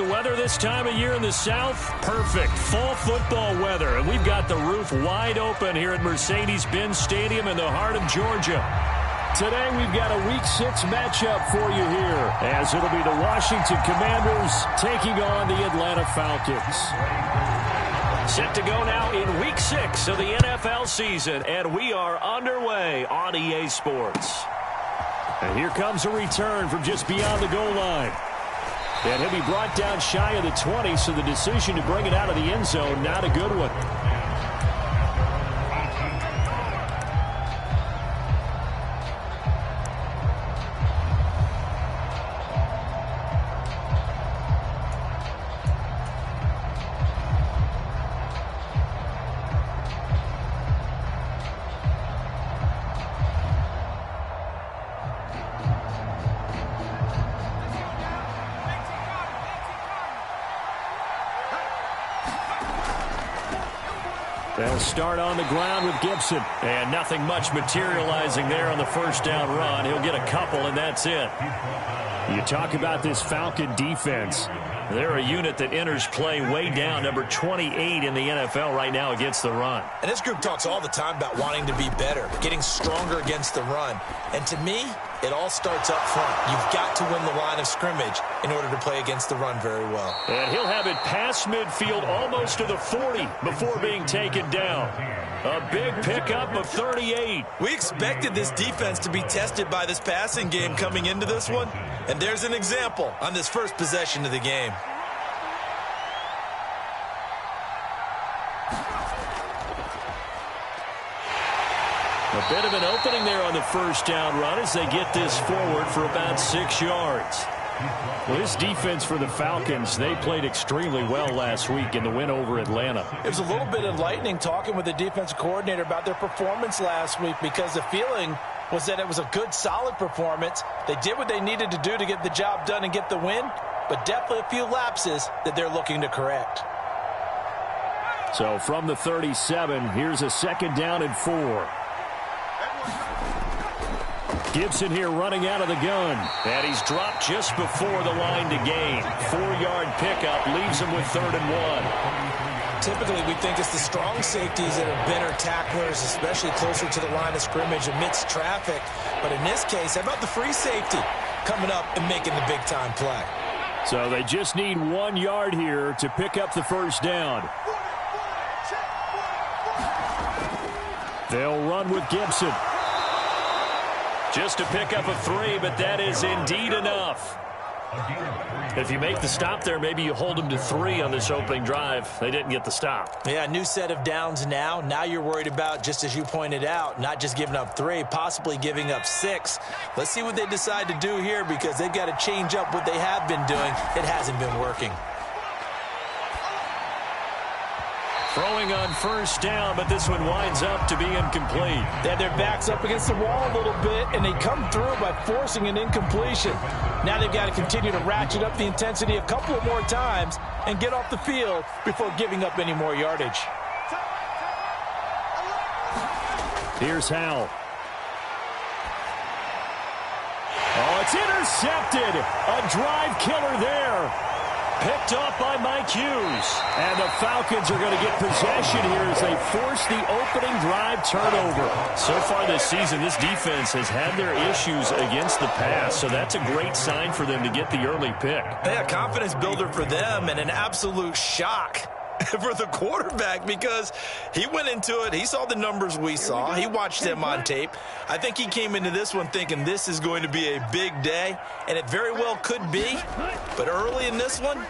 the weather this time of year in the South? Perfect. Fall football weather. And we've got the roof wide open here at Mercedes-Benz Stadium in the heart of Georgia. Today we've got a Week 6 matchup for you here, as it'll be the Washington Commanders taking on the Atlanta Falcons. Set to go now in Week 6 of the NFL season, and we are underway on EA Sports. And here comes a return from just beyond the goal line. And he'll be brought down shy of the 20, so the decision to bring it out of the end zone, not a good one. They'll start on the ground with Gibson. And nothing much materializing there on the first down run. He'll get a couple, and that's it. You talk about this Falcon defense. They're a unit that enters play way down, number 28 in the NFL right now against the run. And this group talks all the time about wanting to be better, getting stronger against the run. And to me, it all starts up front. You've got to win the line of scrimmage in order to play against the run very well. And he'll have it past midfield almost to the 40 before being taken down. A big pickup of 38. We expected this defense to be tested by this passing game coming into this one. And there's an example on this first possession of the game. A bit of an opening there on the first down run as they get this forward for about 6 yards. Well, this defense for the Falcons, they played extremely well last week in the win over Atlanta. It was a little bit enlightening talking with the defensive coordinator about their performance last week, because the feeling was that it was a good, solid performance. They did what they needed to do to get the job done and get the win, but definitely a few lapses that they're looking to correct. So from the 37, here's a 2nd down and 4. Gibson here running out of the gun. And he's dropped just before the line to gain. 4-yard pickup leaves him with 3rd and 1. Typically, we think it's the strong safeties that are better tacklers, especially closer to the line of scrimmage amidst traffic. But in this case, how about the free safety coming up and making the big-time play? So they just need 1 yard here to pick up the first down. They'll run with Gibson. Just to pick up a 3, but that is indeed enough. If you make the stop there, maybe you hold them to 3 on this opening drive. They didn't get the stop. Yeah, new set of downs now. Now you're worried about, just as you pointed out, not just giving up 3, possibly giving up 6. Let's see what they decide to do here, because they've got to change up what they have been doing. It hasn't been working. Throwing on first down, but this one winds up to be incomplete. They have their backs up against the wall a little bit, and they come through by forcing an incompletion. Now they've got to continue to ratchet up the intensity a couple of more times and get off the field before giving up any more yardage. Here's Howell. Oh, it's intercepted. A drive killer there. Picked off by Mike Hughes. And the Falcons are going to get possession here as they force the opening drive turnover. So far this season, this defense has had their issues against the pass, so that's a great sign for them to get the early pick. Yeah, confidence builder for them, and an absolute shock for the quarterback, because he went into it. He saw the numbers we saw. He watched them on tape. I think he came into this one thinking this is going to be a big day, and it very well could be. But early in this one,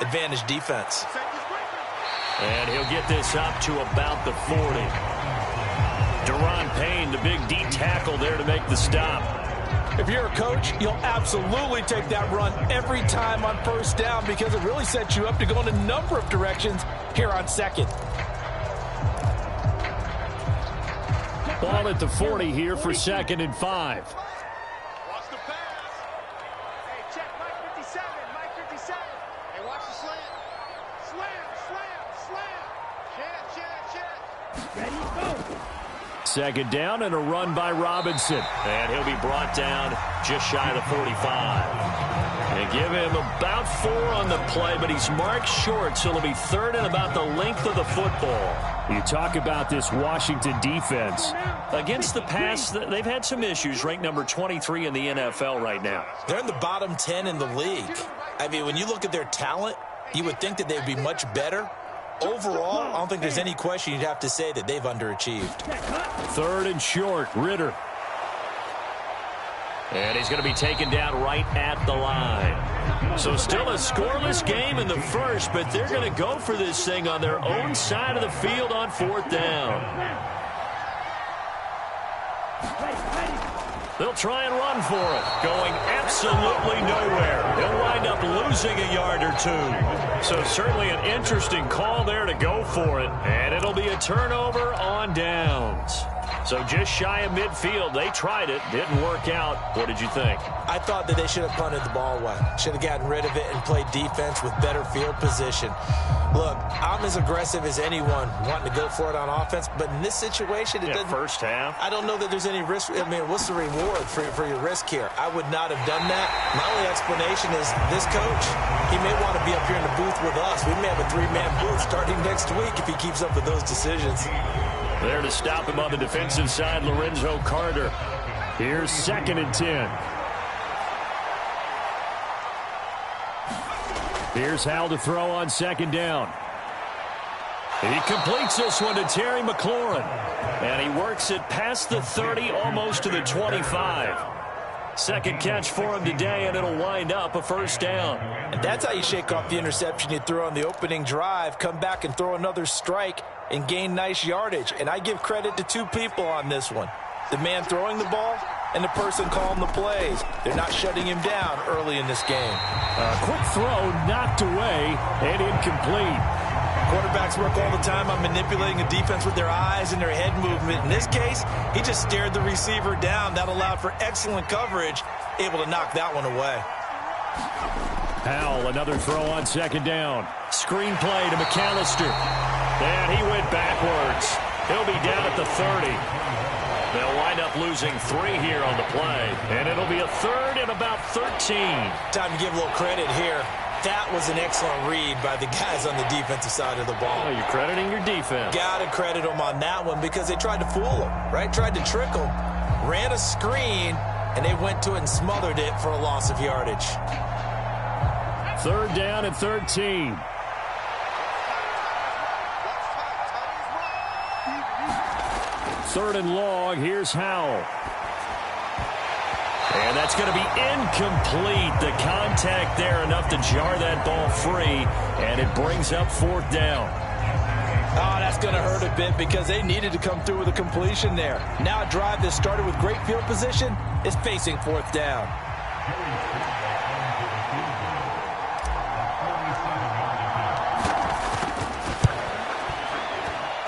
advantage defense. And he'll get this up to about the 40. Deron Payne, the big D tackle there to make the stop. If you're a coach, you'll absolutely take that run every time on first down, because it really sets you up to go in a number of directions here on 2nd. Ball at the 40 here for 2nd and 5. Watch the pass. Hey, check Mike 57. Mike 57. Hey, watch the slam. Slam. Check. Ready, go. 2nd down and a run by Robinson. And he'll be brought down just shy of the 45. And give him about 4 on the play, but he's marked short, so it'll be 3rd and about the length of the football. You talk about this Washington defense. Against the pass, they've had some issues, ranked number 23 in the NFL right now. They're in the bottom 10 in the league. I mean, when you look at their talent, you would think that they'd be much better. Overall, I don't think there's any question you'd have to say that they've underachieved. 3rd and short, Ritter. And he's going to be taken down right at the line. So still a scoreless game in the first, but they're going to go for this thing on their own side of the field on 4th down. They'll try and run for it. Going absolutely nowhere. They'll wind up losing a yard or 2. So certainly an interesting call there to go for it. And it'll be a turnover on downs. So just shy of midfield. They tried it. Didn't work out. What did you think? I thought that they should have punted the ball away. Should have gotten rid of it and played defense with better field position. Look, I'm as aggressive as anyone wanting to go for it on offense, but in this situation, it doesn't. First half. I don't know that there's any risk. I mean, what's the reward for your risk here? I would not have done that. My only explanation is this coach, he may want to be up here in the booth with us. We may have a 3-man booth starting next week if he keeps up with those decisions. There to stop him on the defensive side, Lorenzo Carter. Here's 2nd and 10. Here's Howell to throw on 2nd down. He completes this one to Terry McLaurin. And he works it past the 30, almost to the 25. 2nd catch for him today, and it'll wind up a 1st down. And that's how you shake off the interception you threw on the opening drive, come back and throw another strike and gain nice yardage. And I give credit to 2 people on this one. The man throwing the ball and the person calling the plays. They're not shutting him down early in this game. A quick throw knocked away and incomplete. Quarterbacks work all the time on manipulating a defense with their eyes and their head movement. In this case, he just stared the receiver down. That allowed for excellent coverage, able to knock that one away. Howell, another throw on 2nd down. Screen play to McAllister. And he went backwards. He'll be down at the 30. They'll wind up losing 3 here on the play. And it'll be a 3rd and about 13. Time to give a little credit here. That was an excellent read by the guys on the defensive side of the ball. Oh, you're crediting your defense. Got to credit them on that one because they tried to fool them, right? Tried to trick them. Ran a screen, and they went to it and smothered it for a loss of yardage. 3rd down and 13. Third and long. Here's Howell. And that's going to be incomplete. The contact there enough to jar that ball free, and it brings up 4th down. Oh, that's going to hurt a bit because they needed to come through with a completion there. Now a drive that started with great field position is facing 4th down.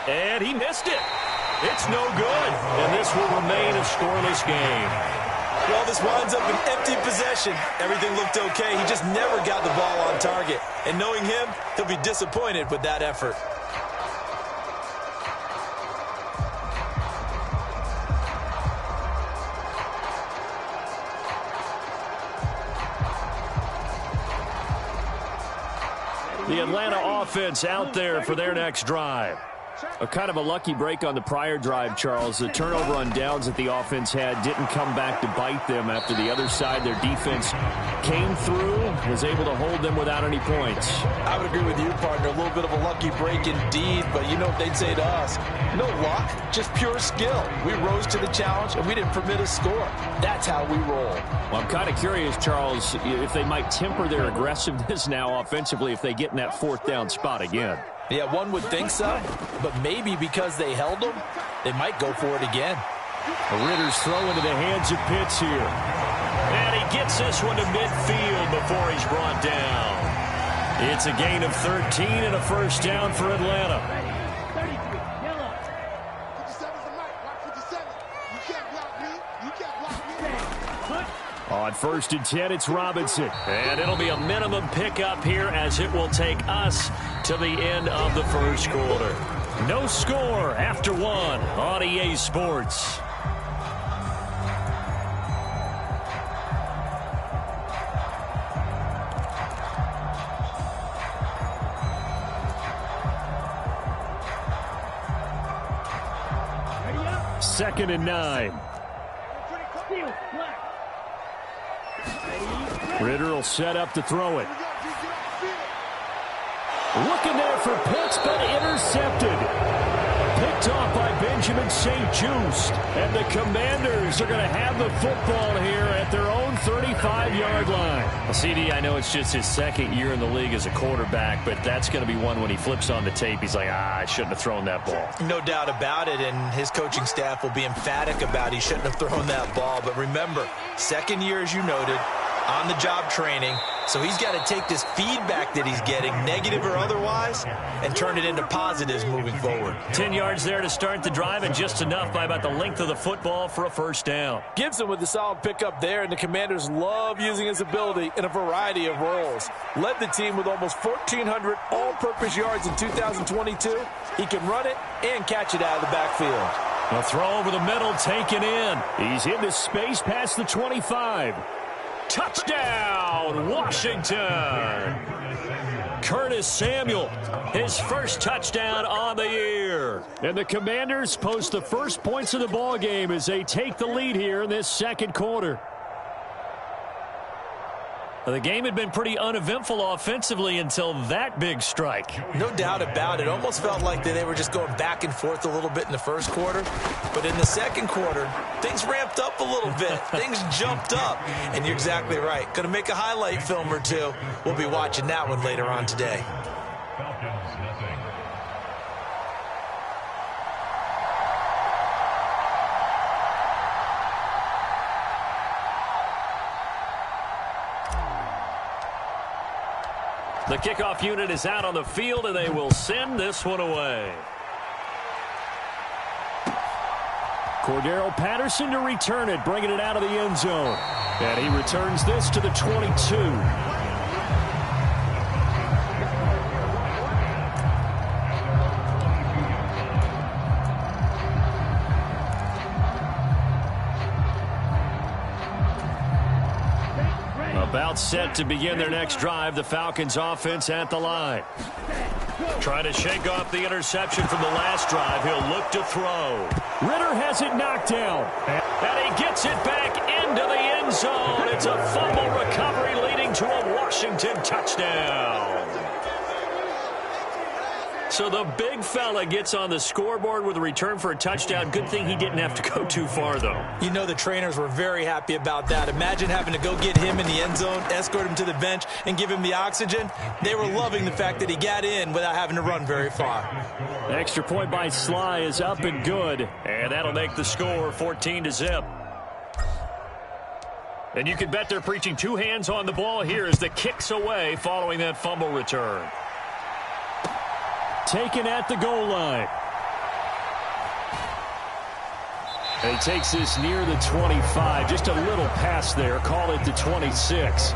And he missed it. It's no good, and this will remain a scoreless game. Well, this winds up an empty possession. Everything looked okay. He just never got the ball on target. And knowing him, he'll be disappointed with that effort. The Atlanta offense out there for their next drive. A kind of a lucky break on the prior drive, Charles. The turnover on downs that the offense had didn't come back to bite them after the other side. Their defense came through, was able to hold them without any points. I would agree with you, partner. A little bit of a lucky break indeed, but you know what they'd say to us? No luck, just pure skill. We rose to the challenge, and we didn't permit a score. That's how we roll. Well, I'm kind of curious, Charles, if they might temper their aggressiveness now offensively if they get in that 4th down spot again. Yeah, one would think so, but maybe because they held them, they might go for it again. Ritter's throw into the hands of Pitts here. And he gets this one to midfield before he's brought down. It's a gain of 13 and a 1st down for Atlanta. 57's the mic. Watch 57. You can't block me. You can't block me. On 1st and 10, it's Robinson. And it'll be a minimum pickup here as it will take us to the end of the first quarter. No score after 1 on EA Sports. 2nd and 9. Ritter will set up to throw it. Looking there for Pitts, but intercepted. Picked off by Benjamin St. Just. And the Commanders are going to have the football here at their own 35-yard line. Well, CD, I know it's just his 2nd year in the league as a quarterback, but that's going to be one when he flips on the tape, he's like, I shouldn't have thrown that ball. No doubt about it, and his coaching staff will be emphatic about he shouldn't have thrown that ball. But remember, 2nd year, as you noted, on-the-job training. So he's got to take this feedback that he's getting, negative or otherwise, and turn it into positives moving forward. 10 yards there to start the drive, and just enough by about the length of the football for a first down. Gibson with the solid pickup there, and the Commanders love using his ability in a variety of roles. Led the team with almost 1,400 all-purpose yards in 2022. He can run it and catch it out of the backfield. A throw over the middle, taken in. He's into space past the 25. Touchdown, Washington. Curtis Samuel, his first touchdown on the year. And the Commanders post the first points of the ball game as they take the lead here in this 2nd quarter. The game had been pretty uneventful offensively until that big strike. No doubt about it. Almost felt like they were just going back and forth a little bit in the 1st quarter. But in the 2nd quarter, things ramped up a little bit. Things jumped up. And you're exactly right. Going to make a highlight film or two. We'll be watching that one later on today. The kickoff unit is out on the field, and they will send this one away. Cordero Patterson to return it, bringing it out of the end zone. And he returns this to the 22. About set to begin their next drive, the Falcons offense at the line. Trying to shake off the interception from the last drive. He'll look to throw. Ritter has it knocked down. And he gets it back into the end zone. It's a fumble recovery leading to a Washington touchdown. So the big fella gets on the scoreboard with a return for a touchdown. Good thing he didn't have to go too far, though. You know the trainers were very happy about that. Imagine having to go get him in the end zone, escort him to the bench, and give him the oxygen. They were loving the fact that he got in without having to run very far. The extra point by Sly is up and good. And that'll make the score 14-0. And you can bet they're preaching 2 hands on the ball here as the kick's away following that fumble return. Taken at the goal line. And he takes this near the 25. Just a little pass there. Call it the 26.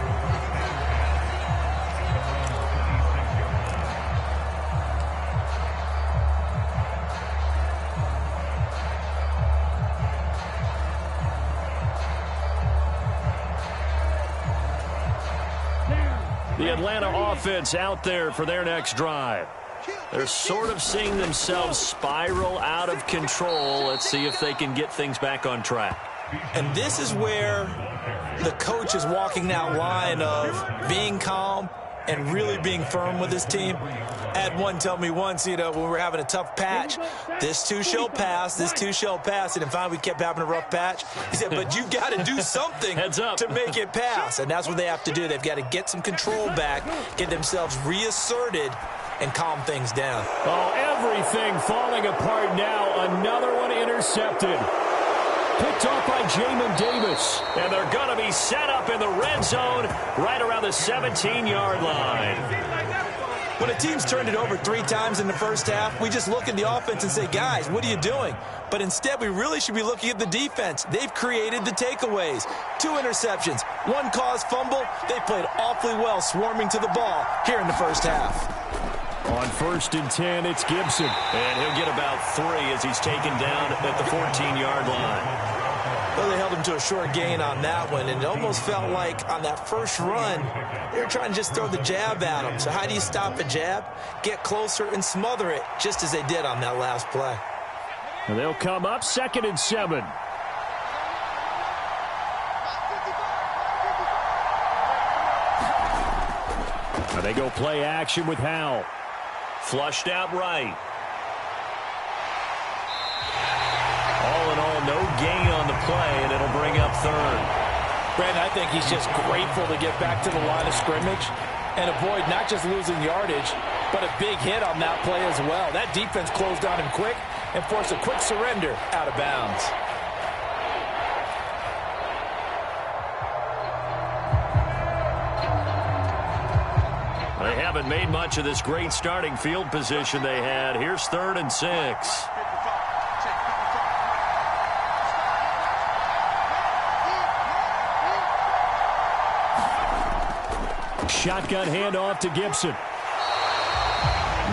The Atlanta offense out there for their next drive. They're sort of seeing themselves spiral out of control. Let's see if they can get things back on track. And this is where the coach is walking that line of being calm and really being firm with his team. I had one tell me once, when we were having a tough patch, this too shall pass, this too shall pass. And finally we kept having a rough patch. He said, but you've got to do something to make it pass. And that's what they have to do. They've got to get some control back, get themselves reasserted, and calm things down. Oh, everything falling apart now. Another one intercepted. Picked off by Jamin Davis. And they're going to be set up in the red zone right around the 17-yard line. When a team's turned it over 3 times in the first half, we just look at the offense and say, guys, what are you doing? But instead, we really should be looking at the defense. They've created the takeaways. 2 interceptions, 1 caused fumble. They played awfully well swarming to the ball here in the first half. On 1st and 10, it's Gibson. And he'll get about 3 as he's taken down at the 14-yard line. Well, they held him to a short gain on that one, and it almost felt like on that first run, they were trying to just throw the jab at him. So how do you stop a jab? Get closer and smother it, just as they did on that last play. And they'll come up 2nd and 7. Now they go play action with Howell. Flushed out right. All in all, no gain on the play, and it'll bring up 3rd. Brandon, I think he's just grateful to get back to the line of scrimmage and avoid not just losing yardage, but a big hit on that play as well. That defense closed on him quick and forced a quick surrender out of bounds. They haven't made much of this great starting field position they had. Here's 3rd and 6. Shotgun handoff to Gibson.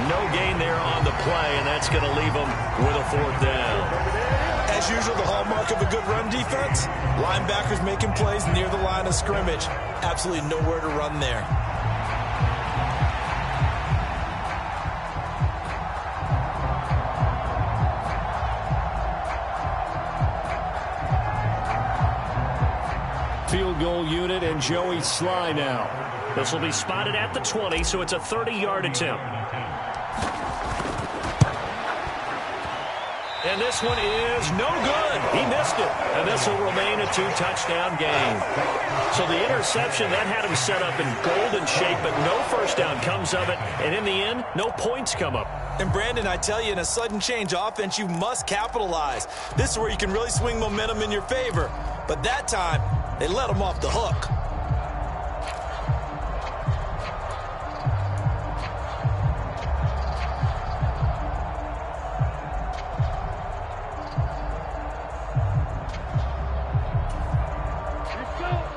No gain there on the play, and that's going to leave them with a 4th down. As usual, the hallmark of a good run defense, linebackers making plays near the line of scrimmage. Absolutely nowhere to run there. Field goal unit and Joey Sly now. This will be spotted at the 20, so it's a 30-yard attempt. And this one is no good. He missed it. And this will remain a 2-touchdown game. So the interception, that had him set up in golden shape, but no first down comes of it. And in the end, no points come up. And Brandon, I tell you, in a sudden change offense, you must capitalize. This is where you can really swing momentum in your favor. But that time, they let him off the hook.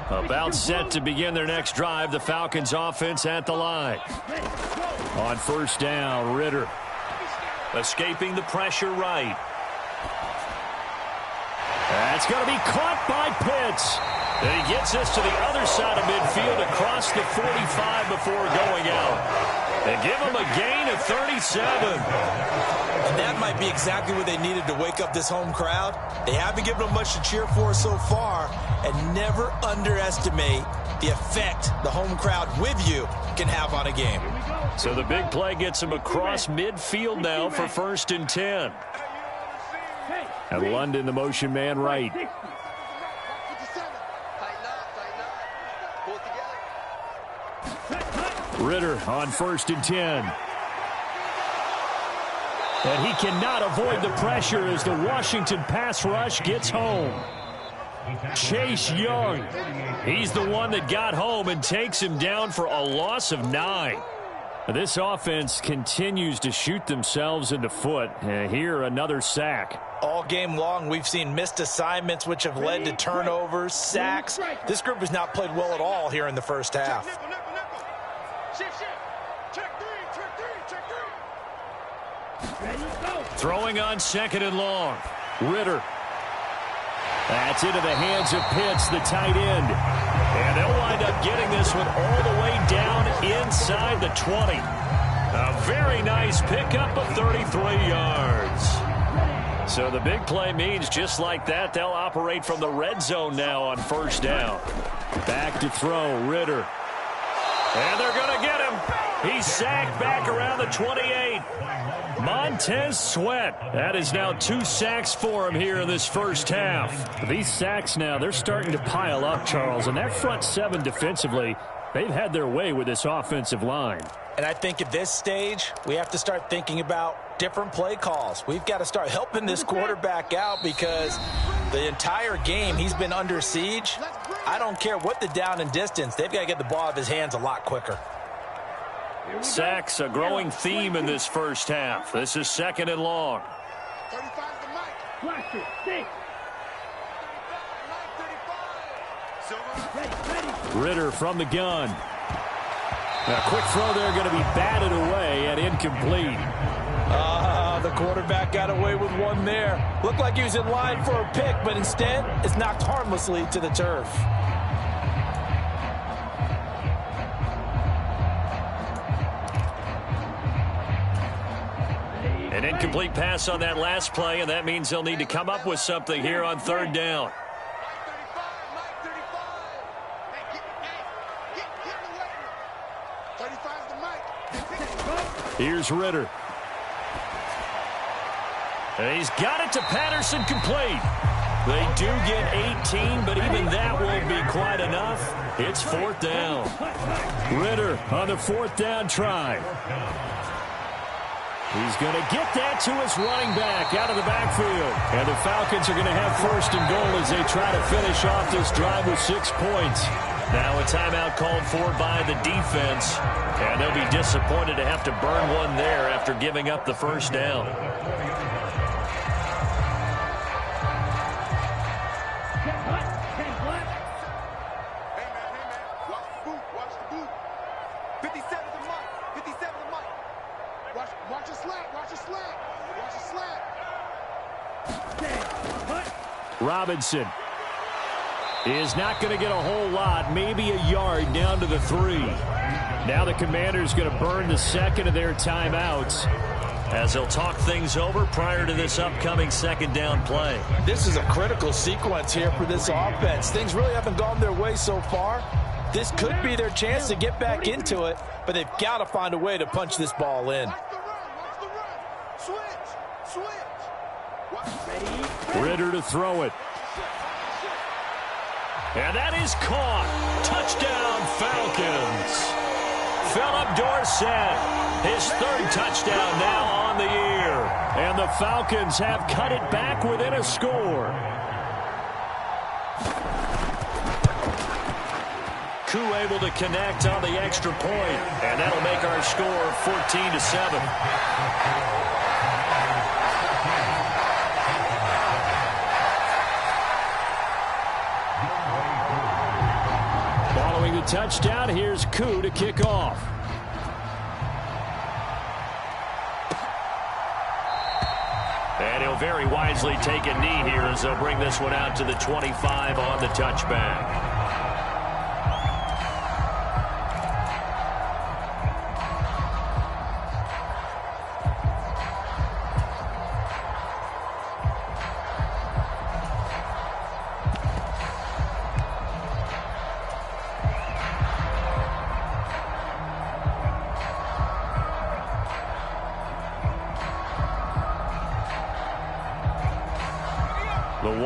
About set to begin their next drive, the Falcons offense at the line. On first down, Ritter. Escaping the pressure right. That's going to be caught by Pitts. And he gets this to the other side of midfield across the 45 before going out. They give him a gain of 37. And that might be exactly what they needed to wake up this home crowd. They haven't given them much to cheer for so far, and never underestimate the effect the home crowd with you can have on a game. So the big play gets him across midfield now for 1st and 10. And London, the motion man right. Ritter on 1st and 10. And he cannot avoid the pressure as the Washington pass rush gets home. Chase Young, he's the one that got home and takes him down for a loss of 9. This offense continues to shoot themselves in the foot. Here, another sack. All game long, we've seen missed assignments, which have led to turnovers, sacks. This group has not played well at all here in the first half. Throwing on 2nd and long. Ritter. That's into the hands of Pitts, the tight end. And they'll wind up getting this one all the way down inside the 20. A very nice pickup of 33 yards. So the big play means just like that, they'll operate from the red zone now on first down. Back to throw, Ritter. And they're going to get him. He's sacked back around the 28. Montez Sweat. That is now 2 sacks for him here in this first half. These sacks now, they're starting to pile up, Charles. And that front 7 defensively, they've had their way with this offensive line. And I think at this stage, we have to start thinking about different play calls. We've got to start helping this quarterback out because the entire game he's been under siege. I don't care what the down and distance. They've got to get the ball out of his hands a lot quicker. Sacks, a growing theme in this first half. This is 2nd and long. 35 to Mike. Ritter from the gun. A quick throw there going to be batted away and incomplete. The quarterback got away with one there. Looked like he was in line for a pick, but instead it's knocked harmlessly to the turf. An incomplete pass on that last play, and that means they'll need to come up with something here on third down. Here's Ritter. And he's got it to Patterson, complete. They do get 18, but even that won't be quite enough. It's fourth down. Ritter on the fourth down try. He's going to get that to his running back out of the backfield. And the Falcons are going to have first and goal as they try to finish off this drive with 6 points. Now a timeout called for by the defense. And they'll be disappointed to have to burn one there after giving up the first down. Robinson is not going to get a whole lot, maybe a yard down to the 3. Now the Commanders going to burn the second of their timeouts as they'll talk things over prior to this upcoming second down play. This is a critical sequence here for this offense. Things really haven't gone their way so far. This could be their chance to get back into it, but they've got to find a way to punch this ball in. Ritter to throw it. And that is caught. Touchdown, Falcons. Philip Dorsett, his third touchdown now on the year. And the Falcons have cut it back within a score. Koo able to connect on the extra point. And that'll make our score 14-7. The touchdown, here's Koo to kick off. And he'll very wisely take a knee here as they'll bring this one out to the 25 on the touchback.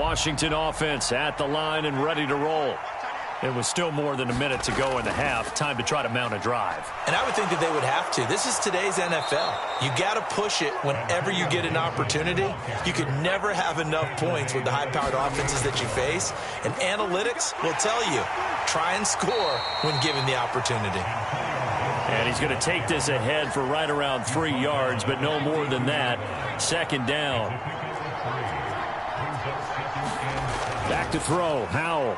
Washington offense at the line and ready to roll. It was still more than a minute to go in the half. Time to try to mount a drive. And I would think that they would have to. This is today's NFL. You got to push it whenever you get an opportunity. You could never have enough points with the high-powered offenses that you face. And analytics will tell you, try and score when given the opportunity. And he's going to take this ahead for right around 3 yards, but no more than that. Second down. Back to throw, Howell.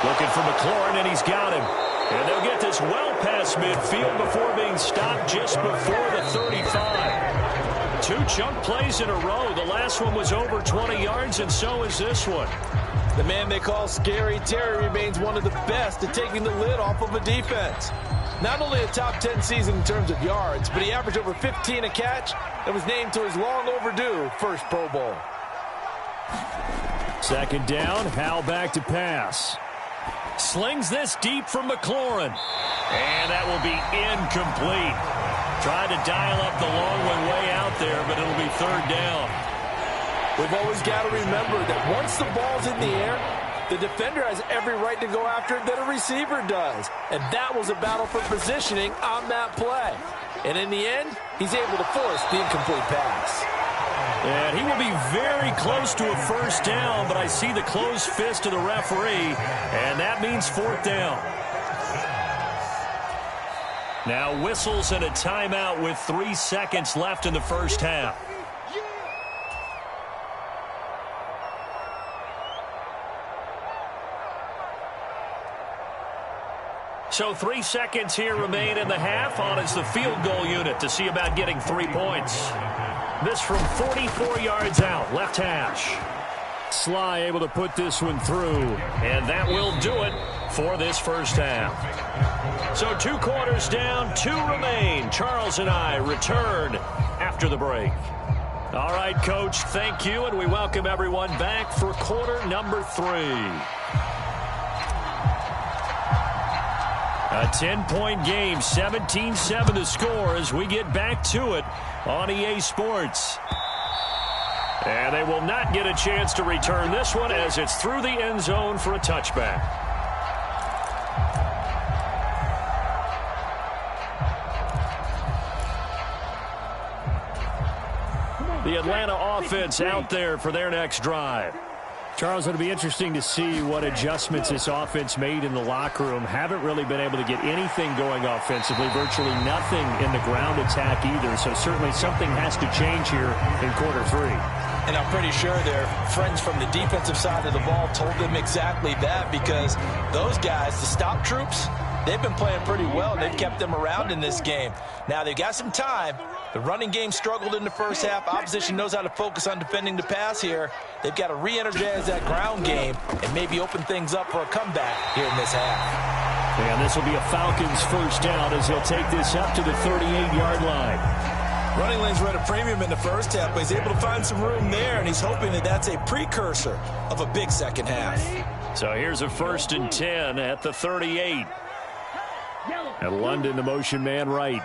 Looking for McLaurin, and he's got him. And they'll get this well past midfield before being stopped just before the 35. 2 chunk plays in a row. The last one was over 20 yards, and so is this one. The man they call Scary Terry remains one of the best at taking the lid off of a defense. Not only a top 10 season in terms of yards, but he averaged over 15 a catch and was named to his long overdue first Pro Bowl. Second down, Howell back to pass. Slings this deep from McLaurin. And that will be incomplete. Tried to dial up the long one way out there, but it'll be third down. We've always got to remember that once the ball's in the air, the defender has every right to go after it that a receiver does. And that was a battle for positioning on that play. And in the end, he's able to force the incomplete pass. And he will be very close to a first down, but I see the closed fist of the referee, and that means fourth down. Now whistles and a timeout with 3 seconds left in the first half. So 3 seconds here remain in the half. On is the field goal unit to see about getting 3 points. This from 44 yards out, left hash. Sly able to put this one through, and that will do it for this first half. So 2 quarters down, 2 remain. Charles and I return after the break. All right, Coach, thank you, and we welcome everyone back for quarter number 3. A 10-point game, 17-7 the score as we get back to it on EA Sports. And they will not get a chance to return this one as it's through the end zone for a touchback. The Atlanta offense out there for their next drive. Charles, it'll be interesting to see what adjustments this offense made in the locker room. Haven't really been able to get anything going offensively, virtually nothing in the ground attack either. So certainly something has to change here in quarter 3. And I'm pretty sure their friends from the defensive side of the ball told them exactly that, because those guys, the stop troops, they've been playing pretty well. They've kept them around in this game. Now, they've got some time. The running game struggled in the first half. Opposition knows how to focus on defending the pass here. They've got to re-energize that ground game and maybe open things up for a comeback here in this half. And this will be a Falcons first down as they'll take this up to the 38-yard line. Running lanes were at a premium in the first half, but he's able to find some room there, and he's hoping that that's a precursor of a big second half. So here's a 1st and 10 at the 38. And London, the motion man right.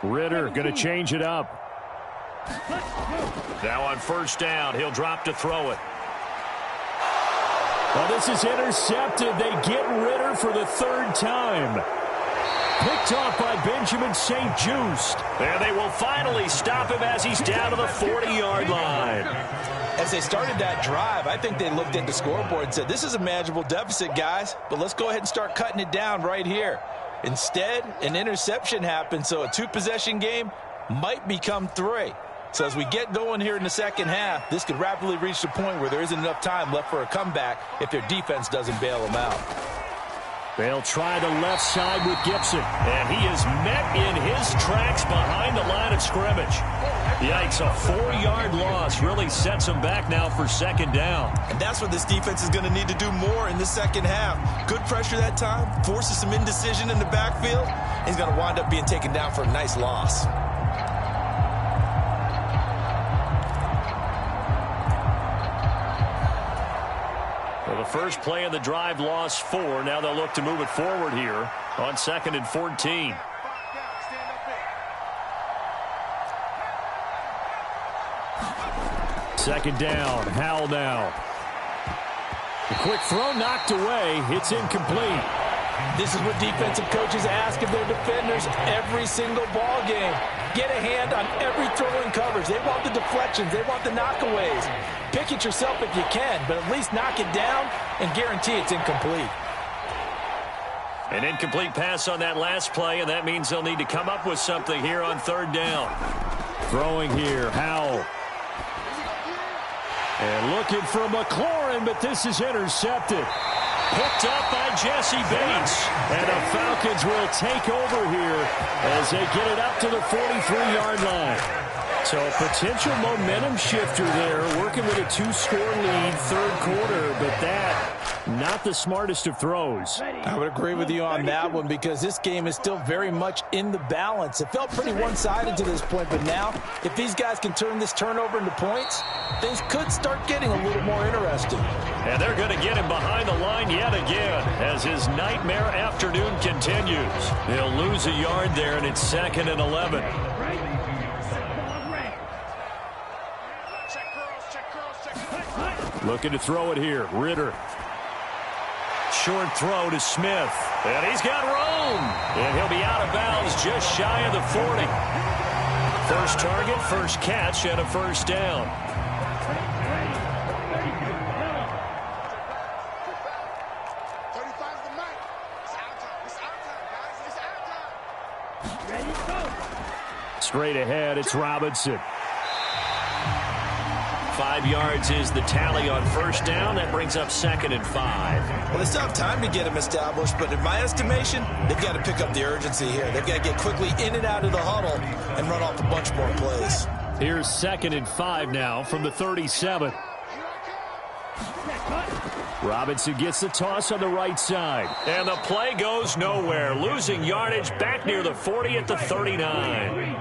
Ritter going to change it up. Now on first down, he'll drop to throw it. Well, this is intercepted. They get Ritter for the 3rd time. Picked off by Benjamin St. Just. And they will finally stop him as he's down to the 40-yard line. As they started that drive, I think they looked at the scoreboard and said, this is a manageable deficit, guys, but let's go ahead and start cutting it down right here. Instead, an interception happened, so a 2-possession game might become 3. So as we get going here in the second half, this could rapidly reach the point where there isn't enough time left for a comeback if their defense doesn't bail them out. They'll try the left side with Gibson, and he is met in his tracks behind the line of scrimmage. Yikes, a 4-yard loss really sets him back now for second down. And that's what this defense is going to need to do more in the second half. Good pressure that time, forces some indecision in the backfield. He's going to wind up being taken down for a nice loss. Well, the first play of the drive lost 4. Now they'll look to move it forward here on 2nd and 14. Second down. Howell now. The quick throw knocked away. It's incomplete. This is what defensive coaches ask of their defenders every single ball game. Get a hand on every throw in coverage. They want the deflections. They want the knockaways. Pick it yourself if you can, but at least knock it down and guarantee it's incomplete. An incomplete pass on that last play, and that means they'll need to come up with something here on 3rd down. Throwing here, Howell. And looking for McLaurin, but this is intercepted. Picked up by Jesse Bates. And the Falcons will take over here as they get it up to the 43-yard line. So a potential momentum shifter there, working with a 2-score lead, 3rd quarter, but that not the smartest of throws. I would agree with you on that one, because this game is still very much in the balance. It felt pretty one-sided to this point, but now if these guys can turn this turnover into points, things could start getting a little more interesting. And they're going to get him behind the line yet again as his nightmare afternoon continues. They'll lose a yard there, and it's 2nd and 11. Looking to throw it here. Ritter. Short throw to Smith. And he's got room. And he'll be out of bounds just shy of the 40. First target, first catch, and a first down. Straight ahead, it's Robinson. 5 yards is the tally on first down. That brings up 2nd and 5. Well, they still have time to get him established, but in my estimation, they've got to pick up the urgency here. They've got to get quickly in and out of the huddle and run off a bunch more plays. Here's 2nd and 5 now from the 37. Robinson gets the toss on the right side. And the play goes nowhere. Losing yardage back near the 40 at the 39.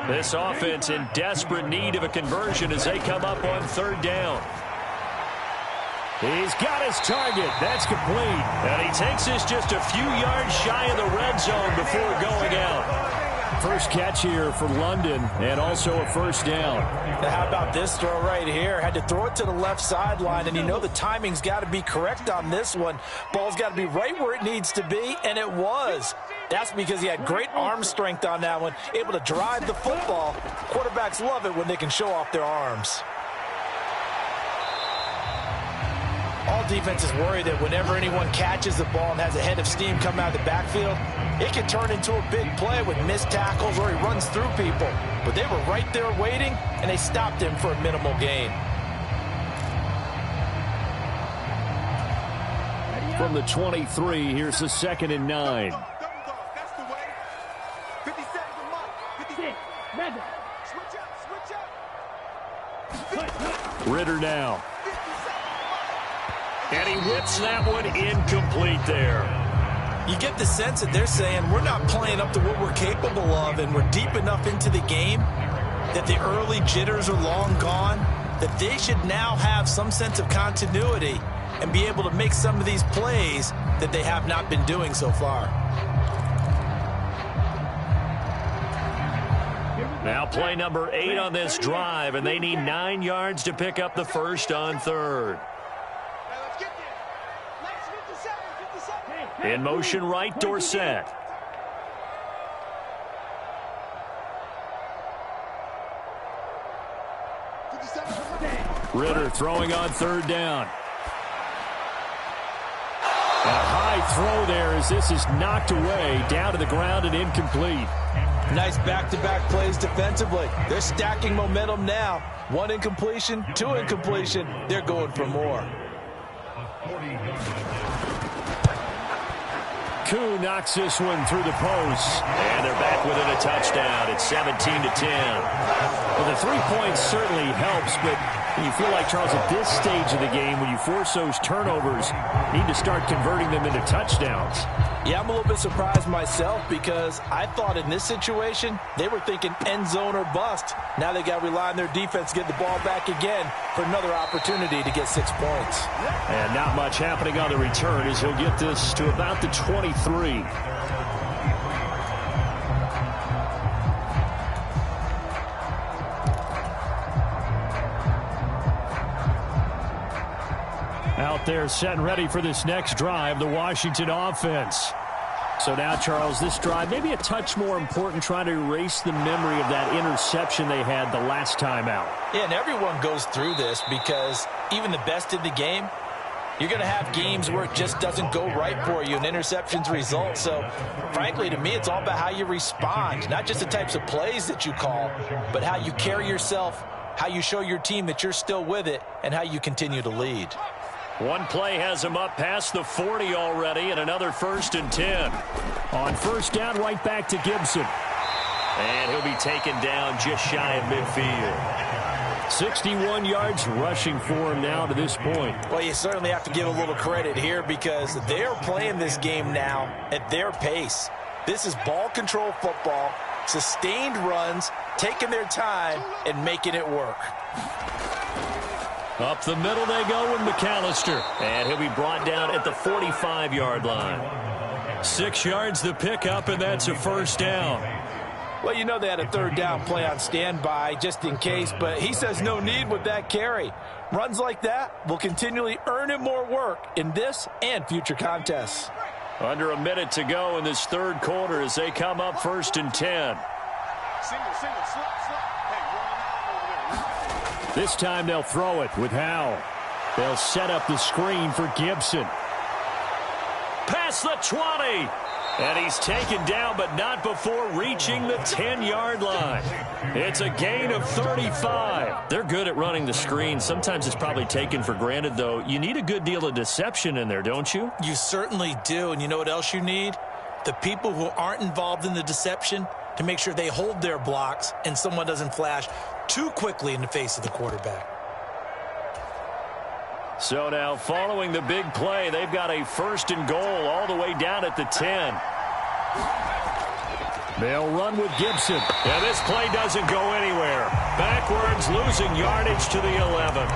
This offense in desperate need of a conversion as they come up on third down. He's got his target. That's complete. And he takes this just a few yards shy of the red zone before going out. First catch here for London, and also a first down. Now how about this throw right here? Had to throw it to the left sideline, and you know the timing's got to be correct on this one. Ball's got to be right where it needs to be, and it was. That's because he had great arm strength on that one, able to drive the football. Quarterbacks love it when they can show off their arms. All defenses worry that whenever anyone catches the ball and has a head of steam come out of the backfield, it can turn into a big play with missed tackles or he runs through people. But they were right there waiting, and they stopped him for a minimal gain. From the 23, here's the 2nd and 9. That's the way. 50 seconds a month. 50 switch up. Ritter now. And he whips that one incomplete there. You get the sense that they're saying we're not playing up to what we're capable of, and we're deep enough into the game that the early jitters are long gone, that they should now have some sense of continuity and be able to make some of these plays that they have not been doing so far. Now play number 8 on this drive, and they need 9 yards to pick up the first on third. In motion right, Dorsett. Ritter throwing on third down. A high throw there as this is knocked away, down to the ground and incomplete. Nice back-to-back plays defensively. They're stacking momentum now. 1 incompletion, 2 incompletion. They're going for more. Koo knocks this one through the post. And they're back within a touchdown. It's 17-10. Well, the 3 points certainly helps, but you feel like, Charles, at this stage of the game, when you force those turnovers, you need to start converting them into touchdowns. Yeah, I'm a little bit surprised myself because I thought in this situation they were thinking end zone or bust. Now they got to rely on their defense to get the ball back again for another opportunity to get 6 points. And not much happening on the return as he'll get this to about the 23. Out there set and ready for this next drive, the Washington offense. So now, Charles, this drive maybe a touch more important, trying to erase the memory of that interception they had the last time out. Yeah, and everyone goes through this because even the best in the game, you're going to have games where it just doesn't go right for you and interceptions result. So, frankly, to me, it's all about how you respond, not just the types of plays that you call, but how you carry yourself, how you show your team that you're still with it, and how you continue to lead. One play has him up past the 40 already, and another 1st and 10. On first down, right back to Gibson. And he'll be taken down just shy of midfield. 61 yards rushing for him now to this point. Well, you certainly have to give a little credit here because they're playing this game now at their pace. This is ball control football, sustained runs, taking their time, and making it work. Up the middle they go with McAllister. And he'll be brought down at the 45-yard line. 6 yards the pickup, and that's a first down. Well, you know they had a third down play on standby just in case, but he says no need with that carry. Runs like that will continually earn him more work in this and future contests. Under a minute to go in this third quarter as they come up 1st and 10. This time they'll throw it with Howell. They'll set up the screen for Gibson. Past the 20. And he's taken down, but not before reaching the 10-yard line. It's a gain of 35. They're good at running the screen. Sometimes it's probably taken for granted, though. You need a good deal of deception in there, don't you? You certainly do. And you know what else you need? The people who aren't involved in the deception to make sure they hold their blocks and someone doesn't flash too quickly in the face of the quarterback. So now following the big play, they've got a 1st and goal all the way down at the 10. They'll run with Gibson. And this play doesn't go anywhere. Backwards, losing yardage to the 11.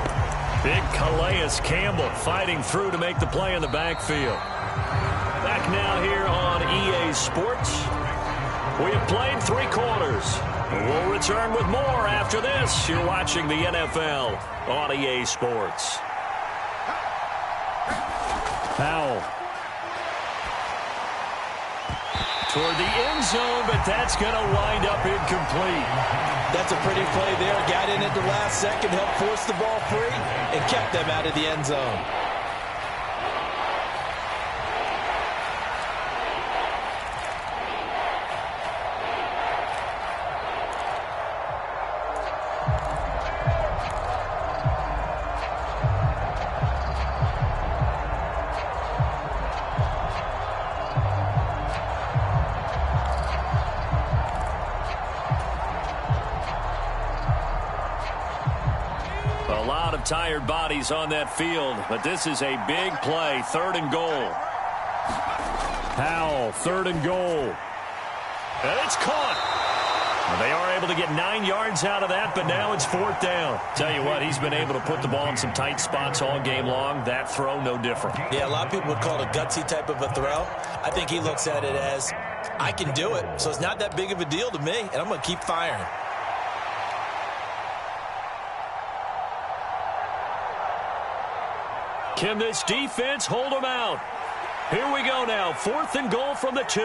Big Calais Campbell fighting through to make the play in the backfield. Back now here on EA Sports. We have played 3 quarters. We'll return with more after this. You're watching the NFL on EA Sports. Powell. Toward the end zone, but that's going to wind up incomplete. That's a pretty play there. Got in at the last second, helped force the ball free, and kept them out of the end zone. Tired bodies on that field, but this is a big play. 3rd and goal. Powell, 3rd and goal. And it's caught. They are able to get 9 yards out of that, but now it's 4th down. Tell you what, he's been able to put the ball in some tight spots all game long. That throw, no different. Yeah, a lot of people would call it a gutsy type of a throw. I think he looks at it as, I can do it, so it's not that big of a deal to me, and I'm going to keep firing. Can this defense hold them out? Here we go now. 4th and goal from the 2.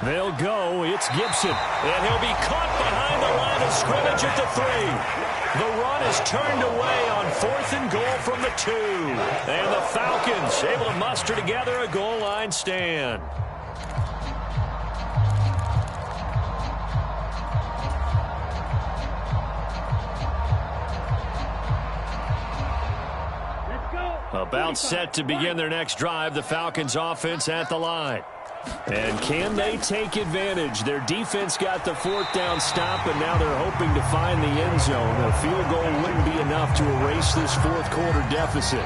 They'll go. It's Gibson. And he'll be caught behind the line of scrimmage at the 3. The run is turned away on 4th and goal from the 2. And the Falcons able to muster together a goal line stand. About set to begin their next drive, the Falcons offense at the line. And can they take advantage? Their defense got the 4th down stop, and now they're hoping to find the end zone. A field goal wouldn't be enough to erase this 4th quarter deficit.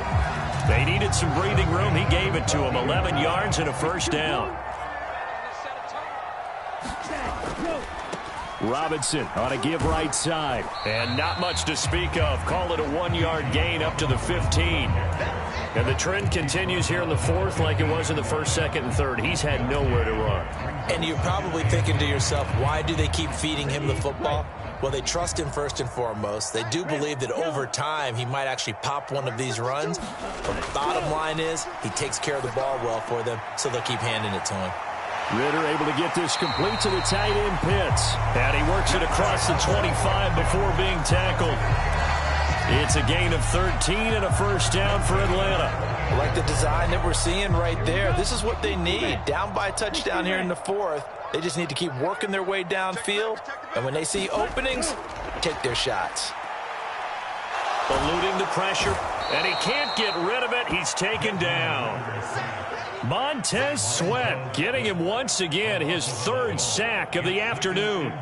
They needed some breathing room. He gave it to them. 11 yards and a 1st down. Robinson on a give right side. And not much to speak of. Call it a 1-yard gain up to the 15. And the trend continues here in the 4th like it was in the 1st, 2nd, and 3rd. He's had nowhere to run. And you're probably thinking to yourself, why do they keep feeding him the football? Well, they trust him first and foremost. They do believe that over time he might actually pop one of these runs. But the bottom line is he takes care of the ball well for them, so they'll keep handing it to him. Ritter able to get this complete to the tight end Pitts. And he works it across the 25 before being tackled. It's a gain of 13 and a 1st down for Atlanta. I like the design that we're seeing right there. This is what they need. Down by a touchdown here in the 4th. They just need to keep working their way downfield. And when they see openings, take their shots. Eluding the pressure. And he can't get rid of it. He's taken down. Montez Sweat getting him once again his 3rd sack of the afternoon.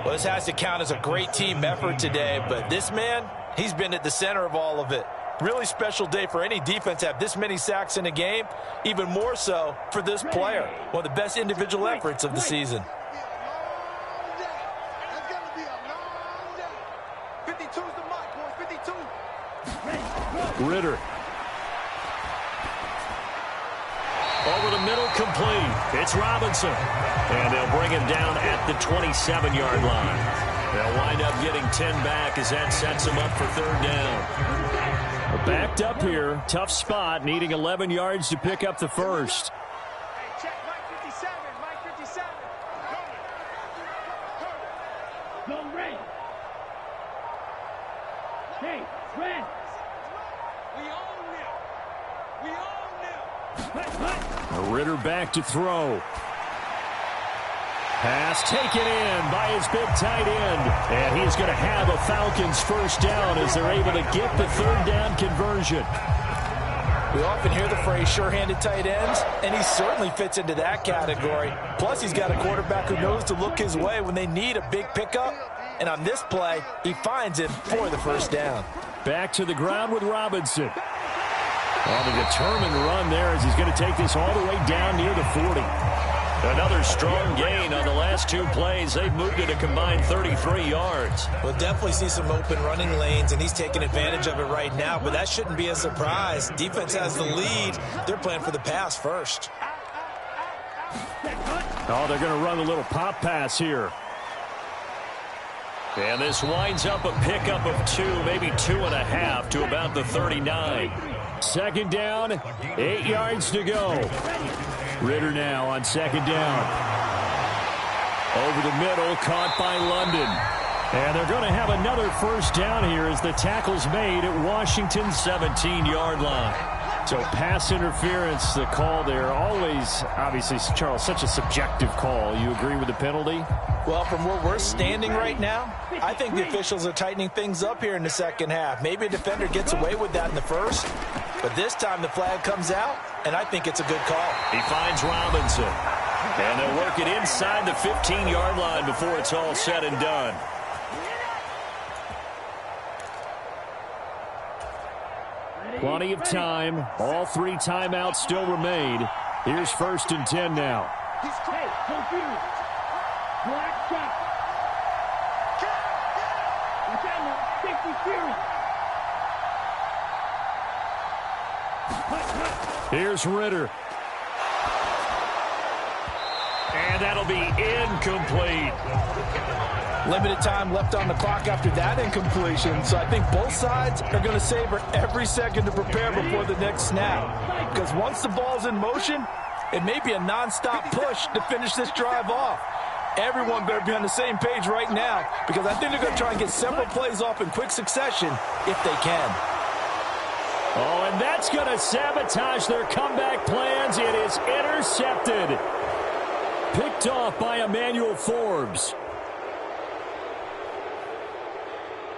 Well, this has to count as a great team effort today, but this man, he's been at the center of all of it. Really special day for any defense to have this many sacks in a game, even more so for this player. One of the best individual efforts of the season. 52's the mark, boys, 52. Ritter. Over the middle, complete. It's Robinson. And they'll bring him down at the 27-yard line. They'll wind up getting 10 back as that sets him up for 3rd down. Backed up here. Tough spot. Needing 11 yards to pick up the 1st. Hey, check Mike 57. Mike 57. Go red. Hey, red. We own them. We own them. Ritter back to throw. Pass taken in by his big tight end. And he's going to have a Falcons 1st down as they're able to get the 3rd down conversion. We often hear the phrase sure-handed tight ends, and he certainly fits into that category. Plus, he's got a quarterback who knows to look his way when they need a big pickup. And on this play, he finds it for the 1st down. Back to the ground with Robinson. And a determined run there as he's going to take this all the way down near the 40. Another strong gain on the last 2 plays. They've moved it a combined 33 yards. We'll definitely see some open running lanes, and he's taking advantage of it right now, but that shouldn't be a surprise. Defense has the lead. They're playing for the pass first. Oh, they're going to run a little pop pass here. And this winds up a pickup of 2, maybe 2.5 to about the 39. Second down, 8 yards to go. Ritter now on second down. Over the middle, caught by London. And they're going to have another first down here as the tackle's made at Washington's 17-yard line. So pass interference, the call there, always, obviously, Charles, such a subjective call. You agree with the penalty? Well, from where we're standing right now, I think the officials are tightening things up here in the second half. Maybe a defender gets away with that in the first, but this time the flag comes out, and I think it's a good call. He finds Robinson, and they'll work it inside the 15-yard line before it's all said and done. Plenty of time. All 3 timeouts still remain. Here's 1st and 10 now. Here's Ritter. And that'll be incomplete. Limited time left on the clock after that incompletion, so I think both sides are going to savor every second to prepare before the next snap. Because once the ball's in motion, it may be a nonstop push to finish this drive off. Everyone better be on the same page right now, because I think they're going to try and get several plays off in quick succession if they can. Oh, and that's going to sabotage their comeback plans. It is intercepted. Picked off by Emmanuel Forbes.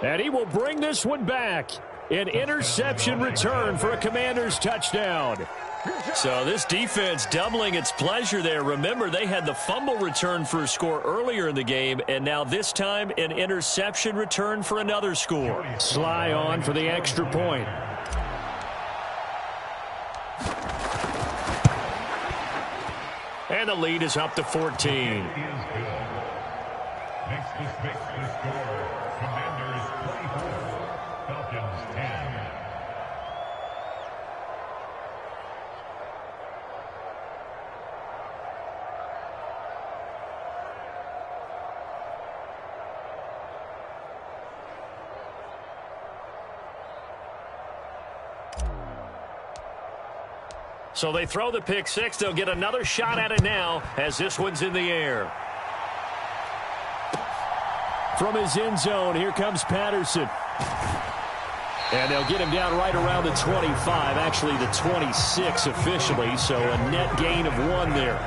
And he will bring this one back. An interception return for a Commanders touchdown. So this defense doubling its pleasure there. Remember, they had the fumble return for a score earlier in the game, and now this time an interception return for another score. Sly on for the extra point. And the lead is up to 14. Next to fix the score, Commanders 24, Falcons 10. So they throw the pick six. They'll get another shot at it now as this one's in the air. From his end zone, here comes Patterson. And they'll get him down right around the 25, actually the 26 officially, so a net gain of 1 there.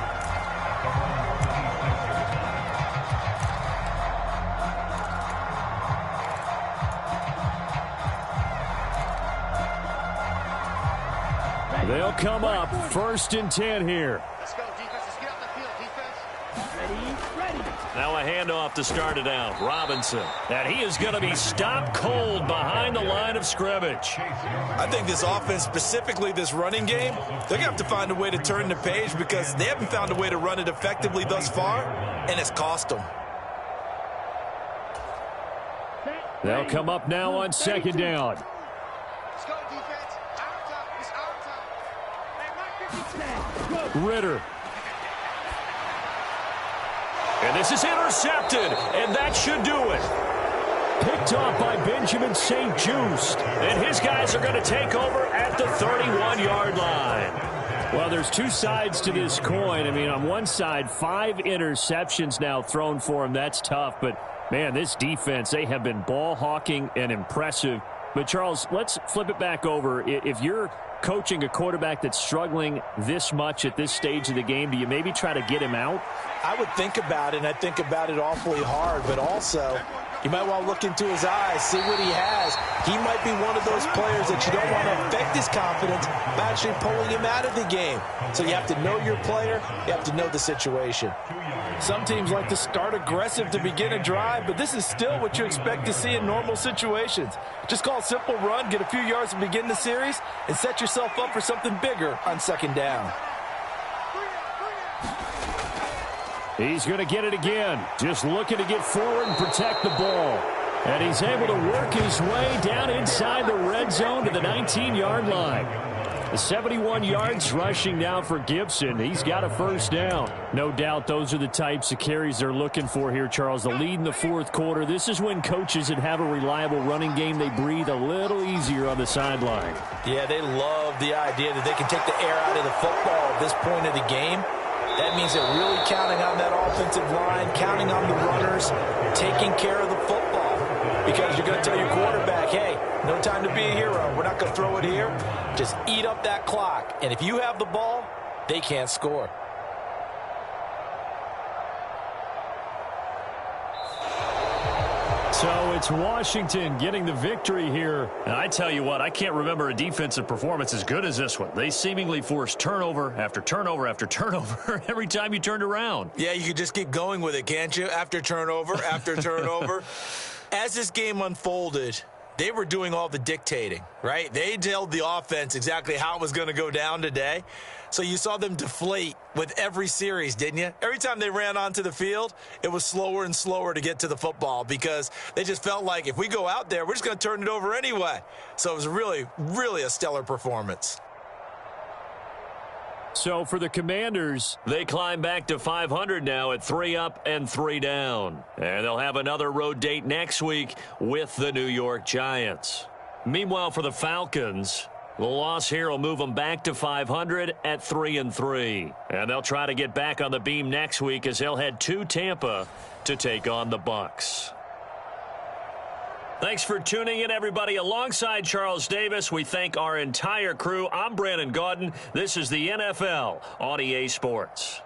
They'll come up 1st and 10 here. Let's go, defense. Let's get off the field, defense. Ready. Now a handoff to start it out. Robinson. And he is going to be stopped cold behind the line of scrimmage. I think this offense, specifically this running game, they're going to have to find a way to turn the page because they haven't found a way to run it effectively thus far, and it's cost them. They'll come up now on 2nd down. Let's go, defense. Our time. It's our time. Hey, Mike 50. Ritter. And this is intercepted, and that should do it. Picked off by Benjamin St. Juste, and his guys are going to take over at the 31-yard line. Well, there's 2 sides to this coin. I mean, on one side, 5 interceptions now thrown for him. That's tough, but, man, this defense, they have been ball hawking and impressive. But, Charles, let's flip it back over. If you're coaching a quarterback that's struggling this much at this stage of the game, do you maybe try to get him out? I would think about it, and I think about it awfully hard, but also you might want to look into his eyes, see what he has. He might be one of those players that you don't want to affect his confidence by actually pulling him out of the game. So you have to know your player. You have to know the situation. Some teams like to start aggressive to begin a drive, but this is still what you expect to see in normal situations. Just call a simple run, get a few yards to begin the series, and set yourself yourself up for something bigger on second down. He's going to get it again. Just looking to get forward and protect the ball. And he's able to work his way down inside the red zone to the 19-yard line. 71 yards rushing now for Gibson. He's got a first down. No doubt those are the types of carries they're looking for here, Charles. The lead in the fourth quarter. This is when coaches that have a reliable running game, they breathe a little easier on the sideline. Yeah, they love the idea that they can take the air out of the football at this point of the game. That means they're really counting on that offensive line, counting on the runners, taking care of the football. Because you're going to tell your quarterback, hey, no time to be a hero. We're not going to throw it here. Just eat up that clock. And if you have the ball, they can't score. So it's Washington getting the victory here. And I tell you what, I can't remember a defensive performance as good as this one. They seemingly forced turnover after turnover after turnover every time you turned around. Yeah, you could just keep going with it, can't you? After turnover, after turnover. As this game unfolded, they were doing all the dictating, right? They told the offense exactly how it was going to go down today. So you saw them deflate with every series, didn't you? Every time they ran onto the field, it was slower and slower to get to the football because they just felt like if we go out there, we're just going to turn it over anyway. So it was really, really a stellar performance. So for the Commanders, they climb back to 500 now at 3 up and 3 down. And they'll have another road date next week with the New York Giants. Meanwhile, for the Falcons, the loss here will move them back to 500 at 3-3. And they'll try to get back on the beam next week as they'll head to Tampa to take on the Bucs. Thanks for tuning in, everybody. Alongside Charles Davis, we thank our entire crew. I'm Brandon Gaudin. This is the NFL on EA Sports.